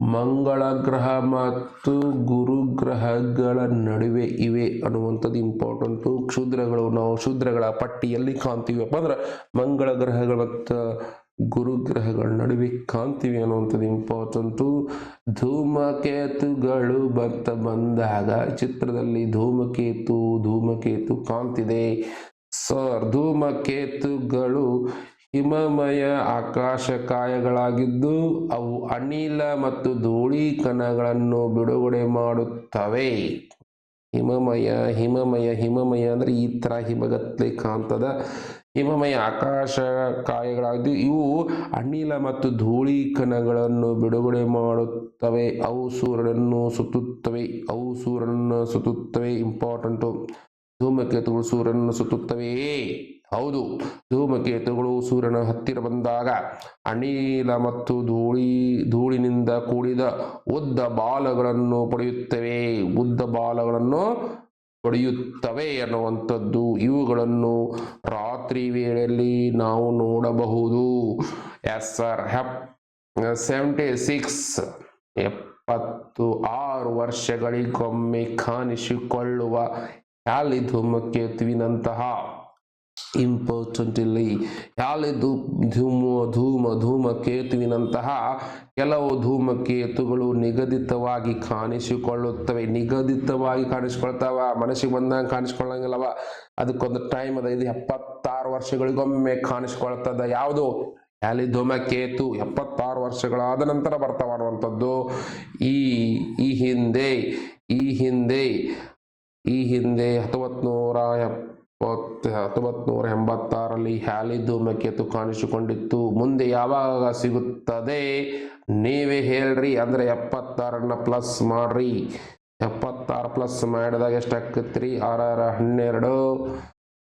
ಮಂಗಳ ಗ್ರಹ ಮತ್ತು ಗುರುಗ್ರಹಗಳ ನಡುವೆ ಇವೆ ಅನ್ನುವಂಥದ್ದು ಇಂಪಾರ್ಟೆಂಟು. ಕ್ಷುದ್ರಗಳು ನಾವು ಕ್ಷುದ್ರಗಳ ಪಟ್ಟಿಯಲ್ಲಿ ಕಾಣ್ತೀವಪ್ಪ ಅಂದ್ರೆ ಮಂಗಳ ಗ್ರಹಗಳು ಮತ್ತು ಗುರುಗ್ರಹಗಳ ನಡುವೆ ಕಾಣ್ತೀವಿ ಅನ್ನುವಂಥದ್ದು ಇಂಪಾರ್ಟೆಂಟು. ಧೂಮಕೇತುಗಳು ಬಂದಾಗ ಚಿತ್ರದಲ್ಲಿ ಧೂಮಕೇತು ಕಾಣ್ತಿದೆ ಸರ್. ಧೂಮಕೇತುಗಳು ಹಿಮಮಯ ಆಕಾಶಕಾಯಗಳಾಗಿದ್ದು ಅವು ಅನಿಲ ಮತ್ತು ಧೂಳಿ ಕಣಗಳನ್ನು ಬಿಡುಗಡೆ ಮಾಡುತ್ತವೆ. ಹಿಮಮಯ ಅಂದ್ರೆ ಈ ತರ ಹಿಮಗತ್ಲೆ ಕಾಣ್ತದ. ಹಿಮಮಯ ಆಕಾಶಕಾಯಗಳಾಗಿದ್ದು ಇವು ಅನಿಲ ಮತ್ತು ಧೂಳಿ ಕಣಗಳನ್ನು ಬಿಡುಗಡೆ ಮಾಡುತ್ತವೆ. ಅವು ಸೂರ್ಯನನ್ನು ಸುತ್ತುತ್ತವೆ. ಇಂಪಾರ್ಟೆಂಟು. ಧೂಮಕೇತುಗಳು ಸೂರ್ಯನನ್ನು ಸುತ್ತುತ್ತವೆಯೇ? ಹೌದು. ಧೂಮಕೇತುಗಳು ಸೂರ್ಯನ ಹತ್ತಿರ ಬಂದಾಗ ಅನಿಲ ಮತ್ತು ಧೂಳಿನಿಂದ ಕೂಡಿದ ಉದ್ದ ಬಾಲಗಳನ್ನು ಪಡೆಯುತ್ತವೆ ಅನ್ನುವಂಥದ್ದು. ಇವುಗಳನ್ನು ರಾತ್ರಿ ವೇಳೆಯಲ್ಲಿ ನಾವು ನೋಡಬಹುದು. Yes sir. 76 ವರ್ಷಗಳಿಗೊಮ್ಮೆ ಕಾಣಿಸಿಕೊಳ್ಳುವ ಹ್ಯಾಲಿ ಧೂಮಕೇತುವಿನಂತಹ ಇಂಪಾರ್ಟೆಂಟ್ ಇಲ್ಲಿ ಹ್ಯಾಲಿ ಧೂಮಕೇತುವಿನಂತಹ ಕೆಲವು ಧೂಮಕೇತುಗಳು ನಿಗದಿತವಾಗಿ ಕಾಣಿಸಿಕೊಳ್ಳುತ್ತವೆ. ಮನಸ್ಸಿಗೆ ಬಂದಾಗ ಕಾಣಿಸ್ಕೊಳ್ಳಂಗಿಲ್ಲವ. ಅದಕ್ಕೊಂದು ಟೈಮ್ ಅದ. ಇದು 76 ವರ್ಷಗಳಿಗೊಮ್ಮೆ ಕಾಣಿಸ್ಕೊಳ್ತದ. ಯಾವುದು? ಹ್ಯಾಲಿ ಧೂಮಕೇತು 76 ವರ್ಷಗಳಾದ ನಂತರ ಬರ್ತಾವ ಅನ್ನುವಂಥದ್ದು. ಈ ಹಿಂದೆ 1986ರಲ್ಲಿ ಹ್ಯಾಲಿ ಧೂಮಕೇತು ಕಾಣಿಸಿಕೊಂಡಿತ್ತು. ಮುಂದೆ ಯಾವಾಗ ಸಿಗುತ್ತದೆ ನೀವೇ ಹೇಳ್ರಿ. ಅಂದ್ರೆ 76 ಪ್ಲಸ್ ಮಾಡ್ರಿ. 76 ಪ್ಲಸ್ ಮಾಡಿದಾಗ ಎಷ್ಟಾಗ್ತೈತ್ರಿ? 6 12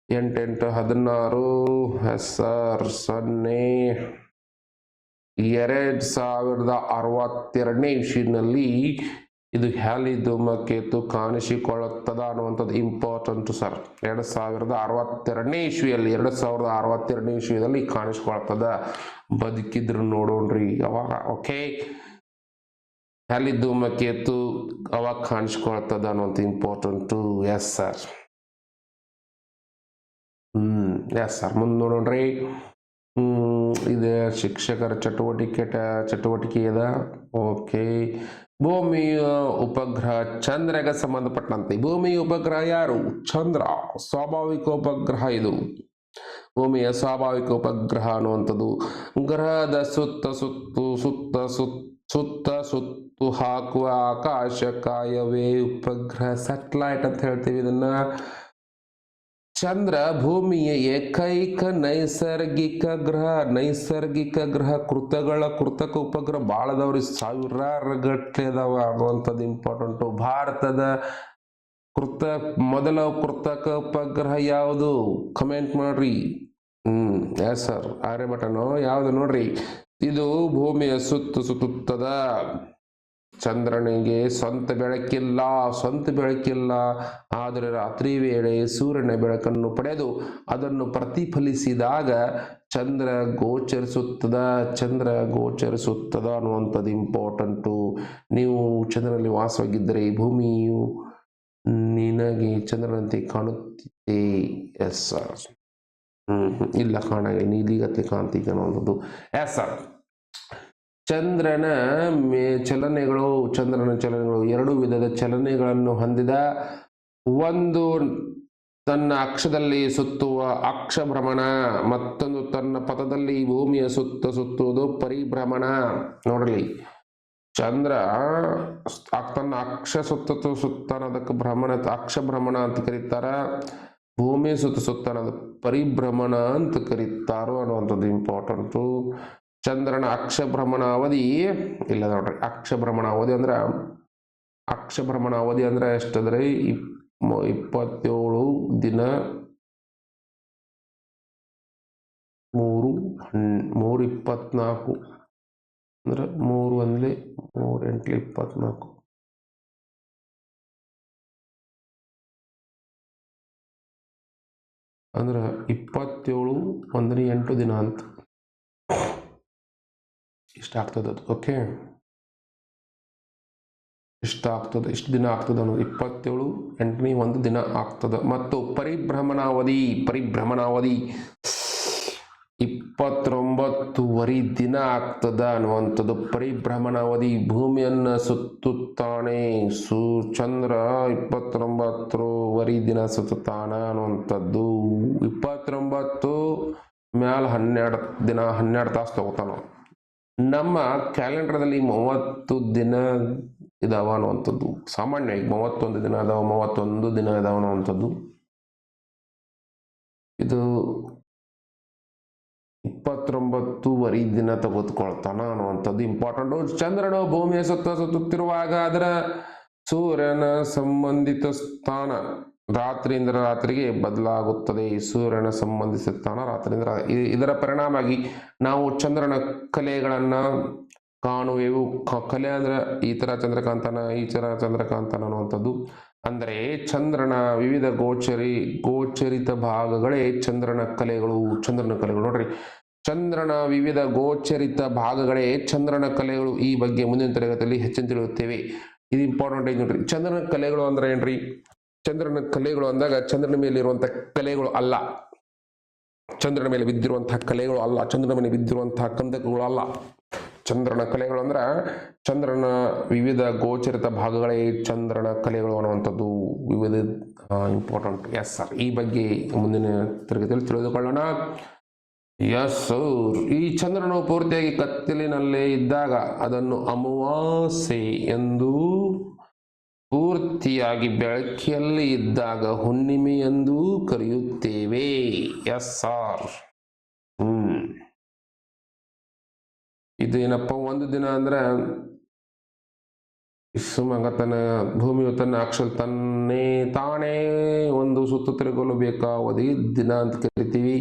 8 16 ಸರ್ 0 2062ನೇ ಇಸ್ವಿನಲ್ಲಿ ಇದು ಹ್ಯಾಲಿ ಧೂಮಕೇತು ಕಾಣಿಸಿಕೊಳ್ಳುತ್ತದ ಅನ್ನುವಂಥದ್ದು ಇಂಪಾರ್ಟೆಂಟ್ ಸರ್. 2062ನೇ ಇಸ್ವಿಯಲ್ಲಿ ಕಾಣಿಸಿಕೊಳ್ಳುತ್ತದ. ಬದುಕಿದ್ರು ನೋಡೋಣ್ರಿ ಅವಾಗ. ಓಕೆ, ಹ್ಯಾಲಿ ಧೂಮಕೇತು ಅವಾಗ ಕಾಣಿಸ್ಕೊಳ್ತದ ಅನ್ನುವಂಥ ಇಂಪಾರ್ಟೆಂಟು. Yes sir. ಮುಂದೆ ನೋಡೋಣ್ರಿ. ಇದು ಶಿಕ್ಷಕರ ಚಟುವಟಿಕೆ ಅದ. ಓಕೆ, ಭೂಮಿಯ ಉಪಗ್ರಹ ಚಂದ್ರಗೆ ಸಂಬಂಧಪಟ್ಟಂತೆ. ಭೂಮಿಯ ಉಪಗ್ರಹ ಯಾರು? ಚಂದ್ರ. ಸ್ವಾಭಾವಿಕ ಉಪಗ್ರಹ ಇದು. ಭೂಮಿಯ ಸ್ವಾಭಾವಿಕ ಉಪಗ್ರಹ ಅನ್ನುವಂಥದ್ದು ಗ್ರಹದ ಸುತ್ತು ಹಾಕುವ ಆಕಾಶಕಾಯವೇ ಉಪಗ್ರಹ, ಸ್ಯಾಟಲೈಟ್ ಅಂತ ಹೇಳ್ತೀವಿ ಇದನ್ನ. ಚಂದ್ರ ಭೂಮಿಯ ಏಕೈಕ ನೈಸರ್ಗಿಕ ಗ್ರಹ. ಕೃತಕ ಉಪಗ್ರಹ ಬಾಳದವ್ರಿ, ಸಾವಿರಾರು ಗಟ್ಟಲೆ ಅದಾವ ಅನ್ನುವಂಥದ್ದು ಇಂಪಾರ್ಟೆಂಟು. ಭಾರತದ ಮೊದಲ ಕೃತಕ ಉಪಗ್ರಹ ಯಾವುದು? ಕಮೆಂಟ್ ಮಾಡ್ರಿ. ಎಸ್ ಸರ್, ಆರ್ಯಭಟನೋ ಯಾವುದು ನೋಡ್ರಿ. ಇದು ಭೂಮಿಯ ಸುತ್ತುತ್ತದ. ಚಂದ್ರನಿಗೆ ಸ್ವಂತ ಬೆಳಕಿಲ್ಲ. ಆದರೆ ರಾತ್ರಿ ವೇಳೆ ಸೂರ್ಯನ ಬೆಳಕನ್ನು ಪಡೆದು ಅದನ್ನು ಪ್ರತಿಫಲಿಸಿದಾಗ ಚಂದ್ರ ಗೋಚರಿಸುತ್ತದ ಅನ್ನುವಂಥದ್ದು ಇಂಪಾರ್ಟೆಂಟು. ನೀವು ಚಂದ್ರನಲ್ಲಿ ವಾಸವಾಗಿದ್ದರೆ ಭೂಮಿಯು ನಿನಗೆ ಚಂದ್ರನಂತೆ ಕಾಣುತ್ತಿದೆ. Yes sir. ಇಲ್ಲ, ಕಾಣಾಗ ನೀಲಿಗತ್ತೆ ಕಾಂತಿ ಅನ್ನುವಂಥದ್ದು. Yes sir. ಚಂದ್ರನ ಚಲನೆಗಳು ಎರಡು ವಿಧದ ಚಲನೆಗಳನ್ನು ಹೊಂದಿದ. ಒಂದು ತನ್ನ ಅಕ್ಷದಲ್ಲಿ ಸುತ್ತುವ ಅಕ್ಷಭ್ರಮಣ, ಮತ್ತೊಂದು ತನ್ನ ಪಥದಲ್ಲಿ ಭೂಮಿಯ ಸುತ್ತುವುದು ಪರಿಭ್ರಮಣ. ನೋಡ್ರಿ, ಚಂದ್ರ ತನ್ನ ಅಕ್ಷ ಸುತ್ತನದಕ್ಕೆ ಅಕ್ಷಭ್ರಮಣ ಅಂತ ಕರೀತಾರ. ಭೂಮಿ ಸುತ್ತನದ ಪರಿಭ್ರಮಣ ಅಂತ ಕರೀತಾರೋ ಅನ್ನುವಂಥದ್ದು ಇಂಪಾರ್ಟೆಂಟು. ಚಂದ್ರನ ಅಕ್ಷಭ್ರಮಣ ಅವಧಿ ಇಲ್ಲ ನೋಡ್ರಿ. ಅಕ್ಷಭ್ರಮಣ ಅವಧಿ ಅಂದ್ರೆ ಎಷ್ಟಂದ್ರೆ 27 ದಿನ 3 24 ಅಂದ್ರೆ 3 1 3 8 24 ಅಂದ್ರೆ 27 1 8 ದಿನ ಅಂತ ಇಷ್ಟ ಆಗ್ತದೆ ಅದು. ಓಕೆ, ಇಷ್ಟ ಆಗ್ತದೆ, ಇಷ್ಟು ದಿನ ಆಗ್ತದೆ ಅನ್ನೋದು 27 8ನೇ ಒಂದು ದಿನ ಆಗ್ತದೆ. ಮತ್ತು ಪರಿಭ್ರಮಣಾವಧಿ 29 ದಿನ ಆಗ್ತದ ಅನ್ನುವಂಥದ್ದು ಪರಿಭ್ರಮಣಾವಧಿ. ಭೂಮಿಯನ್ನು ಸುತ್ತುತ್ತಾನೆ ಚಂದ್ರ 29 ದಿನ ಸುತ್ತುತ್ತಾನ ಅನ್ನುವಂಥದ್ದು. 29 ಮ್ಯಾಲ 12 ದಿನ 12 ತಾಸು ತಗೋತಾನ. ನಮ್ಮ ಕ್ಯಾಲೆಂಡರ್ದಲ್ಲಿ 30 ದಿನ ಇದಾವ ಅನ್ನುವಂಥದ್ದು. ಸಾಮಾನ್ಯವಾಗಿ 31 ದಿನ ಅದಾವ, 31 ದಿನ ಇದಾವ ಅನ್ನುವಂಥದ್ದು. ಇದು 29 ದಿನ ತೆಗೆದುಕೊಳ್ತಾನ ಅನ್ನುವಂಥದ್ದು ಇಂಪಾರ್ಟೆಂಟ್. ಚಂದ್ರನು ಭೂಮಿಯ ಸುತ್ತುತ್ತಿರುವಾಗ ಅದರ ಸೂರ್ಯನ ಸಂಬಂಧಿತ ಸ್ಥಾನ ರಾತ್ರಿಯಿಂದ ರಾತ್ರಿಗೆ ಬದಲಾಗುತ್ತದೆ. ಸೂರ್ಯನ ಸಂಬಂಧಿಸಿದ ಸ್ಥಾನ ರಾತ್ರಿಯಿಂದ ಇದರ ಪರಿಣಾಮವಾಗಿ ನಾವು ಚಂದ್ರನ ಕಲೆಗಳನ್ನು ಕಾಣುವೆವು. ಕಲೆ ಅಂದ್ರೆ ಈ ತರ ಚಂದ್ರಕಾಂತನ, ಈ ತರ ಚಂದ್ರಕಾಂತನ ಅನ್ನುವಂಥದ್ದು. ಅಂದರೆ ಚಂದ್ರನ ವಿವಿಧ ಗೋಚರಿತ ಭಾಗಗಳೇ ಚಂದ್ರನ ಕಲೆಗಳು. ನೋಡ್ರಿ, ಚಂದ್ರನ ವಿವಿಧ ಗೋಚರಿತ ಭಾಗಗಳೇ ಚಂದ್ರನ ಕಲೆಗಳು. ಈ ಬಗ್ಗೆ ಮುಂದಿನ ತರಗತಿಯಲ್ಲಿ ಹೆಚ್ಚಿನ ತಿಳಿಯುತ್ತೇವೆ. ಇದು ಇಂಪಾರ್ಟೆಂಟ್ ಐತಿ ನೋಡ್ರಿ. ಚಂದ್ರನ ಕಲೆಗಳು ಅಂದ್ರೆ ಏನ್ರಿ? ಚಂದ್ರನ ಕಲೆಗಳು ಅಂದಾಗ ಚಂದ್ರನ ಮೇಲೆ ಇರುವಂತಹ ಕಲೆಗಳು ಅಲ್ಲ, ಚಂದ್ರನ ಮೇಲೆ ಬಿದ್ದಿರುವಂತಹ ಕಲೆಗಳು ಅಲ್ಲ, ಚಂದ್ರನ ಮೇಲೆ ಬಿದ್ದಿರುವಂತಹ ಕಂದಕಗಳು ಅಲ್ಲ. ಚಂದ್ರನ ಕಲೆಗಳು ಅಂದ್ರೆ ಚಂದ್ರನ ವಿವಿಧ ಗೋಚರಿತ ಭಾಗಗಳೇ ಚಂದ್ರನ ಕಲೆಗಳು ಅನ್ನುವಂಥದ್ದು. ವಿವಿಧ ಇಂಪಾರ್ಟೆಂಟ್. ಎಸ್ ಸರ್, ಈ ಬಗ್ಗೆ ಮುಂದಿನ ತರಗತಿಯಲ್ಲಿ ತಿಳಿದುಕೊಳ್ಳೋಣ. ಎಸ್ ಸರ್, ಈ ಚಂದ್ರನು ಪೂರ್ತಿಯಾಗಿ ಕತ್ತಲಿನಲ್ಲೇ ಇದ್ದಾಗ ಅದನ್ನು ಅಮಾವಾಸ್ಯೆ ಎಂದು, ಪೂರ್ತಿಯಾಗಿ ಬೆಳಕಿಯಲ್ಲಿ ಇದ್ದಾಗ ಹುಣ್ಣಿಮೆ ಎಂದು ಕರೆಯುತ್ತೇವೆ. Yes sir. ಇದೇನಪ್ಪ, ಒಂದು ದಿನ ಅಂದ್ರೆ ಸುಮಂಗತನ ಭೂಮಿಯು ತನ್ನ ಅಕ್ಷರ ತಾನೇ ಒಂದು ಸುತ್ತು ತಿರುಗಲು ಬೇಕಾವಧಿ ದಿನ ಅಂತ ಕರಿತೀವಿ.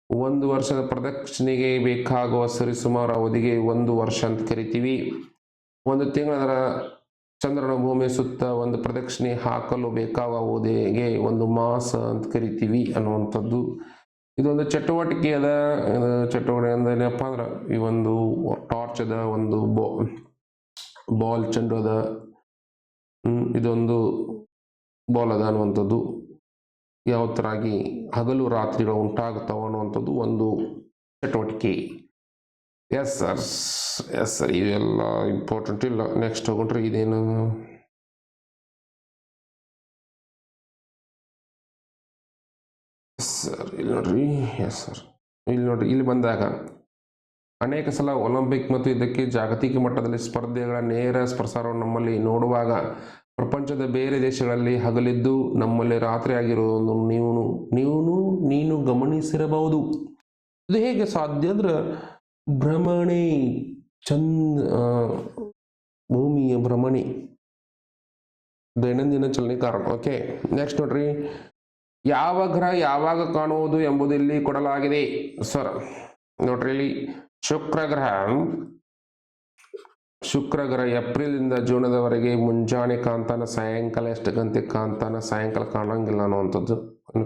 ಒಂದು ವರ್ಷದ ಪ್ರದಕ್ಷಿಣೆಗೆ ಬೇಕಾಗುವ ಸರಿಸುಮಾರು ಅವಧಿಗೆ 1 ವರ್ಷ ಅಂತ ಕರಿತೀವಿ. ಒಂದು ತಿಂಗಳ ಚಂದ್ರನ ಭೂಮಿಯ ಸುತ್ತ ಒಂದು ಪ್ರದಕ್ಷಿಣೆ ಹಾಕಲು ಬೇಕಾಗುವ ಅವಧಿಗೆ 1 ಮಾಸ ಅಂತ ಕರಿತೀವಿ ಅನ್ನುವಂಥದ್ದು. ಇದೊಂದು ಚಟುವಟಿಕೆ ಅದ. ಚಟುವಟಿಕೆ ಅಂದ್ರೆ ಏನಪ್ಪ ಅಂದ್ರೆ ಈ ಒಂದು ಟಾರ್ಚ್ ಅದ, ಒಂದು ಬಾಲ್ ಚೆಂಡು ಅದ, ಇದೊಂದು ಬಾಲ್ ಅದ ಅನ್ನುವಂಥದ್ದು. ಯಾವ ಥರ ಆಗಿ ಹಗಲು ರಾತ್ರಿಗಳು ಉಂಟಾಗ್ತಾವ ಅನ್ನುವಂಥದ್ದು ಒಂದು ಚಟುವಟಿಕೆ. ಎಸ್ ಸರ್, ಎಸ್ ಸರ್, ಇವೆಲ್ಲ ಇಂಪಾರ್ಟೆಂಟ್ ಇಲ್ಲ. ನೆಕ್ಸ್ಟ್ ಹೋಗ್ರಿ, ಇದೇನು ಸರ್, ಇಲ್ಲಿ ನೋಡ್ರಿ. ಎಸ್ ಸರ್, ಇಲ್ಲಿ ನೋಡ್ರಿ, ಇಲ್ಲಿ ಬಂದಾಗ ಅನೇಕ ಸಲ ಒಲಿಂಪಿಕ್ ಮತ್ತು ಇದಕ್ಕೆ ಜಾಗತಿಕ ಮಟ್ಟದಲ್ಲಿ ಸ್ಪರ್ಧೆಗಳ ನೇರ ಪ್ರಸಾರವನ್ನು ನಮ್ಮಲ್ಲಿ ನೋಡುವಾಗ ಪ್ರಪಂಚದ ಬೇರೆ ದೇಶಗಳಲ್ಲಿ ಹಗಲಿದ್ದು ನಮ್ಮಲ್ಲಿ ರಾತ್ರಿ ಆಗಿರುವುದು ನೀನು ಗಮನಿಸಿರಬಹುದು. ಇದು ಹೇಗೆ ಸಾಧ್ಯ ಅಂದ್ರೆ ಭ್ರಮಣೆ, ಭೂಮಿಯ ಭ್ರಮಣೆ, ದೈನಂದಿನ ಚಲನೆ ಕಾರಣ. ಓಕೆ, ನೆಕ್ಸ್ಟ್ ನೋಡ್ರಿ, ಯಾವ ಗ್ರಹ ಯಾವಾಗ ಕಾಣುವುದು ಎಂಬುದು ಇಲ್ಲಿ ಕೊಡಲಾಗಿದೆ ಸರ್. ನೋಡ್ರಿ, ಇಲ್ಲಿ ಶುಕ್ರ ಗ್ರಹ ಏಪ್ರಿಲ್ ಜೂನದವರೆಗೆ ಮುಂಜಾನೆ ಕಾಂತಾನ, ಸಾಯಂಕಾಲ ಎಷ್ಟು ಗಂಟೆ ಕಾಂತಾನ, ಸಾಯಂಕಾಲ ಕಾಣಂಗಿಲ್ಲ ಅನ್ನುವಂಥದ್ದು.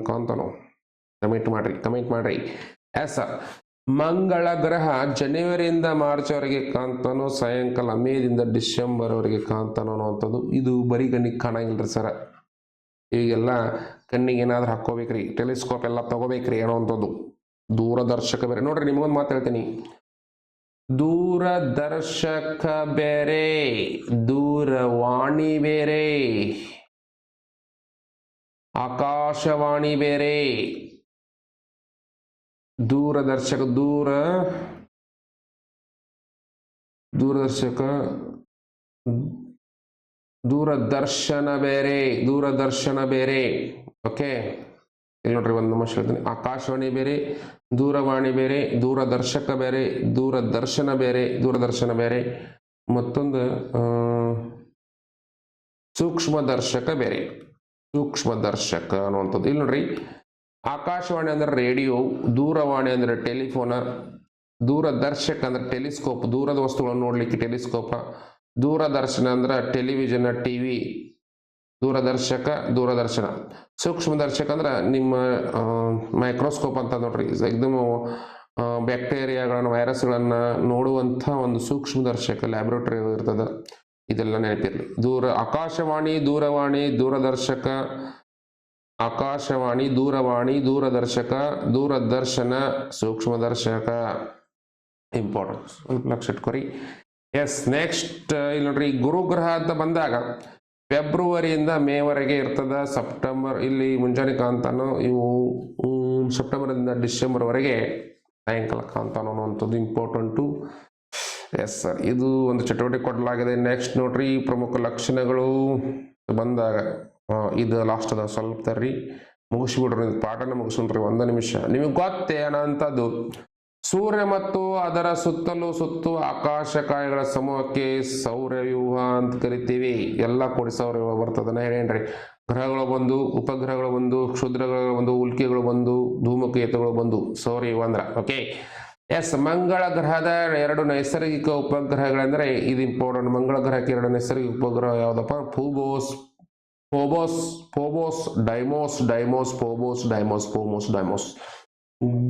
ಕಾಂತಾನೋ ಕಮೆಂಟ್ ಮಾಡ್ರಿ. ಎಸ್ ಸರ್, ಮಂಗಳ ಗ್ರಹ ಜನವರಿಯಿಂದ ಮಾರ್ಚ್ ವರೆಗೆ ಕಾಂತಾನೋ, ಸಾಯಂಕಾಲ ಮೇದಿಂದ ಡಿಸೆಂಬರ್ ವರೆಗೆ ಕಾಂತಾನೋ ಅನ್ನುವಂಥದ್ದು. ಇದು ಬರೀ ಕಣ್ಣಿಗೆ ಕಾಣಂಗಿಲ್ರಿ ಸರ್. ಈಗೆಲ್ಲ ಕಣ್ಣಿಗೆ ಏನಾದ್ರು ಹಾಕೋಬೇಕ್ರಿ, ಟೆಲಿಸ್ಕೋಪ್ ಎಲ್ಲ ತಗೋಬೇಕ್ರಿ ಅನ್ನೋವಂಥದ್ದು. ದೂರದರ್ಶಕ ಬೇರೆ. ನೋಡ್ರಿ, ನಿಮಗೊಂದು ಮಾತು ಹೇಳ್ತೀನಿ. ದೂರದರ್ಶಕ ಬೇರೆ, ದೂರವಾಣಿ ಬೇರೆ, ಆಕಾಶವಾಣಿ ಬೇರೆ. ದೂರದರ್ಶಕ ದೂರದರ್ಶನ ಬೇರೆ. ಓಕೆ, ಇಲ್ಲಿ ನೋಡ್ರಿ, ಒಂದು ನಿಮಿಷ ಹೇಳ್ತೀನಿ. ಆಕಾಶವಾಣಿ ಬೇರೆ, ದೂರವಾಣಿ ಬೇರೆ, ದೂರದರ್ಶಕ ಬೇರೆ, ದೂರದರ್ಶನ ಬೇರೆ. ಮತ್ತೊಂದು ಸೂಕ್ಷ್ಮದರ್ಶಕ ಬೇರೆ, ಸೂಕ್ಷ್ಮದರ್ಶಕ ಅನ್ನುವಂಥದ್ದು. ಇಲ್ಲಿ ನೋಡ್ರಿ, ಆಕಾಶವಾಣಿ ಅಂದ್ರೆ ರೇಡಿಯೋ, ದೂರವಾಣಿ ಅಂದ್ರೆ ಟೆಲಿಫೋನ್, ದೂರದರ್ಶಕ ಅಂದ್ರೆ ಟೆಲಿಸ್ಕೋಪ್, ದೂರದ ವಸ್ತುಗಳನ್ನು ನೋಡ್ಲಿಕ್ಕೆ ಟೆಲಿಸ್ಕೋಪ. ದೂರದರ್ಶನ ಅಂದ್ರೆ ಟೆಲಿವಿಷನ್, ಟಿವಿ. ದೂರದರ್ಶಕ, ದೂರದರ್ಶನ. ಸೂಕ್ಷ್ಮದರ್ಶಕ ಅಂದ್ರೆ ನಿಮ್ಮ ಮೈಕ್ರೋಸ್ಕೋಪ್ ಅಂತ ನೋಡ್ರಿ, ಎಕ್ದಮ್ ಬ್ಯಾಕ್ಟೀರಿಯಾಗಳನ್ನು, ವೈರಸ್ಗಳನ್ನು ನೋಡುವಂಥ ಒಂದು ಸೂಕ್ಷ್ಮದರ್ಶಕ, ಲ್ಯಾಬ್ರೇಟರಿ ಇರ್ತದೆ. ಇದೆಲ್ಲ ನೆನಪಿರಲಿ. ಆಕಾಶವಾಣಿ, ದೂರವಾಣಿ, ದೂರದರ್ಶಕ. ಆಕಾಶವಾಣಿ, ದೂರವಾಣಿ, ದೂರದರ್ಶಕ, ದೂರದರ್ಶನ, ಸೂಕ್ಷ್ಮದರ್ಶಕ. ಇಂಪಾರ್ಟೆಂಟ್, ಸ್ವಲ್ಪ ಲಕ್ಷ ಇಟ್ಕೊರಿ. ಎಸ್, ನೆಕ್ಸ್ಟ್ ಇಲ್ಲಿ ನೋಡ್ರಿ, ಗುರುಗ್ರಹ ಅಂತ ಬಂದಾಗ ಫೆಬ್ರವರಿಯಿಂದ ಮೇವರೆಗೆ ಇರ್ತದ. ಸೆಪ್ಟೆಂಬರ್ ಇಲ್ಲಿ ಮುಂಜಾನೆ ಕಾಂತಾನು, ಇವು ಸೆಪ್ಟೆಂಬರಿಂದ ಡಿಸೆಂಬರ್ವರೆಗೆ ಸಾಯಂಕಾಲ ಕಾಂತಾನು ಅನ್ನುವಂಥದ್ದು ಇಂಪಾರ್ಟೆಂಟು. ಎಸ್ ಸರ್, ಇದು ಒಂದು ಚಟುವಟಿಕೆ ಕೊಡಲಾಗಿದೆ. ನೆಕ್ಸ್ಟ್ ನೋಡ್ರಿ, ಪ್ರಮುಖ ಲಕ್ಷಣಗಳು ಬಂದಾಗ ಇದು ಲಾಸ್ಟ್ ಅದ, ಸ್ವಲ್ಪ ತರ್ರಿ ಮುಗಿಸ್ಬಿಡ್ರಿ, ಪಾಠನ ಮುಗಿಸ್ಬಿಡ್ರಿ, 1 ನಿಮಿಷ. ನಿಮಗೆ ಗೊತ್ತೇನ ಅಂತದ್ದು, ಸೂರ್ಯ ಮತ್ತು ಅದರ ಸುತ್ತಲೂ ಆಕಾಶಕಾಯಗಳ ಸಮೂಹಕ್ಕೆ ಸೌರವ್ಯೂಹ ಅಂತ ಕರಿತೀವಿ. ಎಲ್ಲ ಕೂಡಿ ಸೌರವ್ಯೂಹ ಬರ್ತದನ್ನ ಹೇಳೇನ್ರಿ. ಗ್ರಹಗಳು ಬಂದು, ಉಪಗ್ರಹಗಳು ಬಂದು, ಕ್ಷುದ್ರಗಳು ಬಂದು, ಉಲ್ಕೆಗಳು ಬಂದು, ಧೂಮಕೇತುಗಳು ಬಂದು, ಸೌರವ್ಯೂಹ ಅಂದ್ರ. ಓಕೆ. ಎಸ್, ಮಂಗಳ ಗ್ರಹದ 2 ನೈಸರ್ಗಿಕ ಉಪಗ್ರಹಗಳೆಂದರೆ ಇದು ಇಂಪಾರ್ಟೆಂಟ್. ಮಂಗಳ ಗ್ರಹಕ್ಕೆ 2 ನೈಸರ್ಗಿಕ ಉಪಗ್ರಹ ಯಾವ್ದಪ್ಪ? ಫೋಬೋಸ್, ಡೈಮೋಸ್.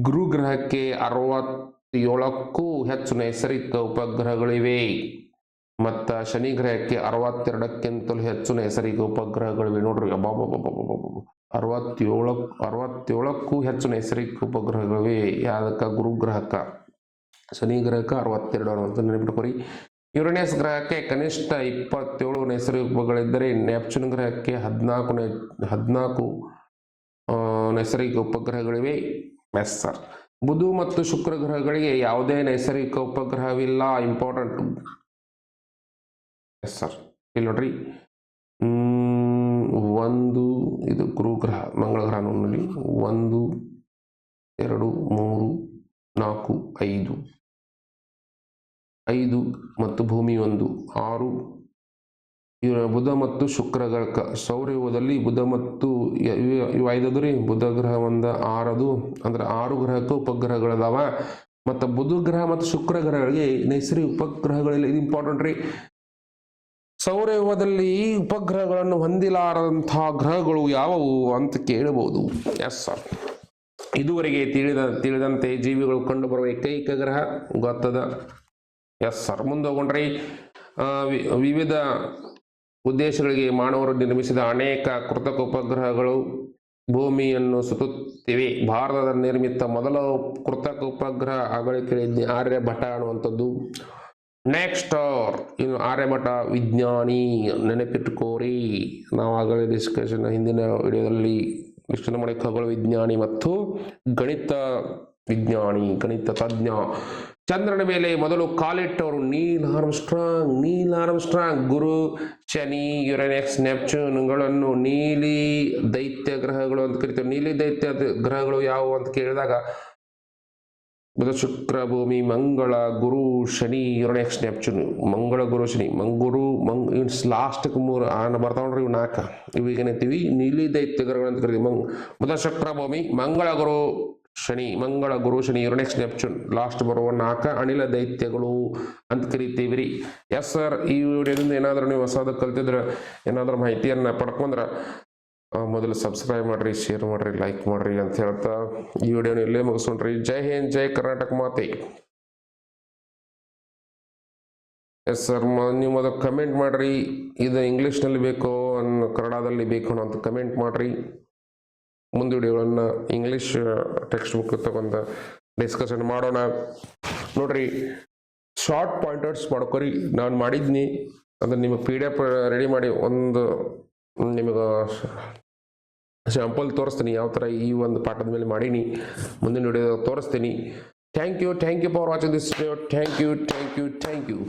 ಗುರುಗ್ರಹಕ್ಕೆ 67ಕ್ಕೂ ಹೆಚ್ಚು ನೈಸರ್ಗಿಕ ಉಪಗ್ರಹಗಳಿವೆ. ಮತ್ತ ಶನಿ ಗ್ರಹಕ್ಕೆ 62ಕ್ಕಿಂತಲೂ ಹೆಚ್ಚು ನೈಸರ್ಗಿಕ ಉಪಗ್ರಹಗಳಿವೆ. ನೋಡ್ರಿ, 67ಕ್ಕೂ ಹೆಚ್ಚು ನೈಸರ್ಗಿಕ ಉಪಗ್ರಹಗಳಿವೆ. ಯಾವ್ದಕ್ಕ? ಗುರುಗ್ರಹಕ್ಕ. ಶನಿ ಗ್ರಹಕ್ಕೆ 62 ಅಂತ ನೆನಪಿಟ್ಕೊರಿ. ಯುರೇನಸ್ ಗ್ರಹಕ್ಕೆ ಕನಿಷ್ಠ 27 ನೈಸರ್ಗಿಕ ಉಪಗ್ರಹಗಳಿದ್ದರೆ ನೆಪ್ಚೂನ್ ಗ್ರಹಕ್ಕೆ 14 ನೈಸರ್ಗಿಕ ಉಪಗ್ರಹಗಳಿವೆ. Yes sir. ಬುಧ ಮತ್ತು ಶುಕ್ರ ಗ್ರಹಗಳಿಗೆ ಯಾವುದೇ ನೈಸರ್ಗಿಕ ಉಪಗ್ರಹವಿಲ್ಲ. ಇಂಪಾರ್ಟೆಂಟ್. ಎಸ್ ಸರ್, ಇಲ್ಲಿ ನೋಡ್ರಿ, 1 ಇದು ಗುರುಗ್ರಹ, ಮಂಗಳ ಗ್ರಹ ನೋಡಿ, 1 2 3 4 5 ಮತ್ತು ಭೂಮಿ 1 6. ಬುಧ ಮತ್ತು ಶುಕ್ರ ಗ್ರಹ ಸೌರವ್ಯೂಹದಲ್ಲಿ ಬುಧ ಮತ್ತು ಇವು 5 ರೀ. ಬುಧ ಗ್ರಹ 1 6 ಅಂದ್ರೆ 6 ಗ್ರಹಕ್ಕೆ ಉಪಗ್ರಹಗಳದಾವ. ಮತ್ತು ಬುಧ ಗ್ರಹ ಮತ್ತು ಶುಕ್ರ ಗ್ರಹಗಳಿಗೆ ನೈಸರ್ಗಿಕ ಉಪಗ್ರಹಗಳಿಲ್ಲ. ಇದು ಇಂಪಾರ್ಟೆಂಟ್ ರೀ. ಸೌರವ್ಯೂಹದಲ್ಲಿ ಉಪಗ್ರಹಗಳನ್ನು ಹೊಂದಿಲಾರದಂತಹ ಗ್ರಹಗಳು ಯಾವುವು ಅಂತ ಕೇಳಬಹುದು. Yes sir. ಇದುವರೆಗೆ ತಿಳಿದಂತೆ ಜೀವಿಗಳು ಕಂಡು ಬರುವ ಏಕೈಕ ಗ್ರಹ ಗೊತ್ತದ. Yes sir. ಮುಂದೆ ಹೋಗೊಂಡ್ರಿ, ವಿವಿಧ ಉದ್ದೇಶಗಳಿಗೆ ಮಾನವರು ನಿರ್ಮಿಸಿದ ಅನೇಕ ಕೃತಕ ಉಪಗ್ರಹಗಳು ಭೂಮಿಯನ್ನು ಸುತ್ತುತ್ತಿವೆ. ಭಾರತದ ನಿರ್ಮಿತ ಮೊದಲ ಕೃತಕ ಉಪಗ್ರಹ ಆಗಲೇ ಕೇಳಿದ್ದೆ, ಆರ್ಯಭಟ ಅನ್ನುವಂಥದ್ದು. ನೆಕ್ಸ್ಟ್ ಇನ್ನು ಆರ್ಯಭಟ ವಿಜ್ಞಾನಿ, ನೆನಪಿಟ್ಟುಕೋರಿ. ನಾವು ಆಗಲೇ ಡಿಸ್ಕಷನ್ ಹಿಂದಿನ ವಿಡಿಯೋದಲ್ಲಿ ಡಿಸ್ಕಷನ್ ಮಾಡಿ, ಖಗೋಳ ವಿಜ್ಞಾನಿ ಮತ್ತು ಗಣಿತ ವಿಜ್ಞಾನಿ, ಗಣಿತ ತಜ್ಞ. ಚಂದ್ರನ ಮೇಲೆ ಮೊದಲು ಕಾಲಿಟ್ಟವರು ನೀಲ್ ಆರ್ಮ್ಸ್ಟ್ರಾಂಗ್. ಗುರು, ಶನಿ, ಯುರೇನಸ್, ನೆಪ್ಚೂನ್ಗಳನ್ನು ನೀಲಿ ದೈತ್ಯ ಗ್ರಹಗಳು ಅಂತ ಕರಿತೇವೆ. ನೀಲಿ ದೈತ್ಯ ಗ್ರಹಗಳು ಯಾವುವು ಅಂತ ಕೇಳಿದಾಗ ಬುಧ, ಶುಕ್ರ, ಭೂಮಿ, ಮಂಗಳ, ಗುರು, ಶನಿ, ಯುರೇನಸ್, ನೆಪ್ಚೂನ್. ಮಂಗಳ, ಗುರು, ಶನಿ, ಲಾಸ್ಟ್ಗೆ 3 ಬರ್ತಾವ್ರಿ, ಇವು 4. ಇವೇನಂತೀವಿ? ನೀಲಿ ದೈತ್ಯ ಗ್ರಹಗಳು ಅಂತ ಕರಿತೀವಿ. ಬುಧ, ಶುಕ್ರ, ಭೂಮಿ, ಮಂಗಳ, ಗುರು, ಶನಿ, ಯುರೇನಸ್, ನೆಪ್ಚೂನ್. ಲಾಸ್ಟ್ ಬರುವ 4 ಅನಿಲ ದೈತ್ಯಗಳು ಅಂತ ಕರಿತೀವಿ ರೀ. Yes sir. ಈ ವಿಡಿಯೋದಿಂದ ಏನಾದರೂ ನೀವು ಹೊಸದು ಕಲ್ತಿದ್ರೆ, ಏನಾದರೂ ಮಾಹಿತಿಯನ್ನ ಪಡ್ಕೊಂಡ್ರೆ ಮೊದಲು ಸಬ್ಸ್ಕ್ರೈಬ್ ಮಾಡ್ರಿ, ಶೇರ್ ಮಾಡ್ರಿ, ಲೈಕ್ ಮಾಡ್ರಿ ಅಂತ ಹೇಳ್ತಾ ಈ ವಿಡಿಯೋನ ಇಲ್ಲೇ ಮುಗಿಸೋಣ್ರಿ. ಜೈ ಹಿಂದ್, ಜೈ ಕರ್ನಾಟಕ ಮಾತೆ. Yes sir. ನೀವು ಮೊದಲು ಕಮೆಂಟ್ ಮಾಡ್ರಿ, ಇದು ಇಂಗ್ಲೀಷ್ನಲ್ಲಿ ಬೇಕೋ ಕನ್ನಡದಲ್ಲಿ ಬೇಕೋ ಅಂತ ಕಮೆಂಟ್ ಮಾಡ್ರಿ. ಮುಂದೆ ವಿಡಿಯೋಗಳನ್ನ ಇಂಗ್ಲೀಷ್ ಟೆಕ್ಸ್ಟ್ ಬುಕ್ ತಗೊಂಡು ಡಿಸ್ಕಷನ್ ಮಾಡೋಣ. ನೋಡ್ರಿ, ಶಾರ್ಟ್ ಪಾಯಿಂಟರ್ಸ್ ಮಾಡ್ಕೊರಿ. ನಾನು ಮಾಡಿದ್ನಿ ಅದನ್ನ ನಿಮಗೆ PDF ರೆಡಿ ಮಾಡಿ ಒಂದು ನಿಮಗೆ ಸ್ಯಾಂಪಲ್ ತೋರಿಸ್ತೀನಿ, ಯಾವ ಥರ ಈ ಒಂದು ಪಾಠದ ಮೇಲೆ ಮಾಡೀನಿ. ಮುಂದಿನ ವಿಡಿಯೋ ತೋರಿಸ್ತೀನಿ. Thank you for watching this video. Thank you.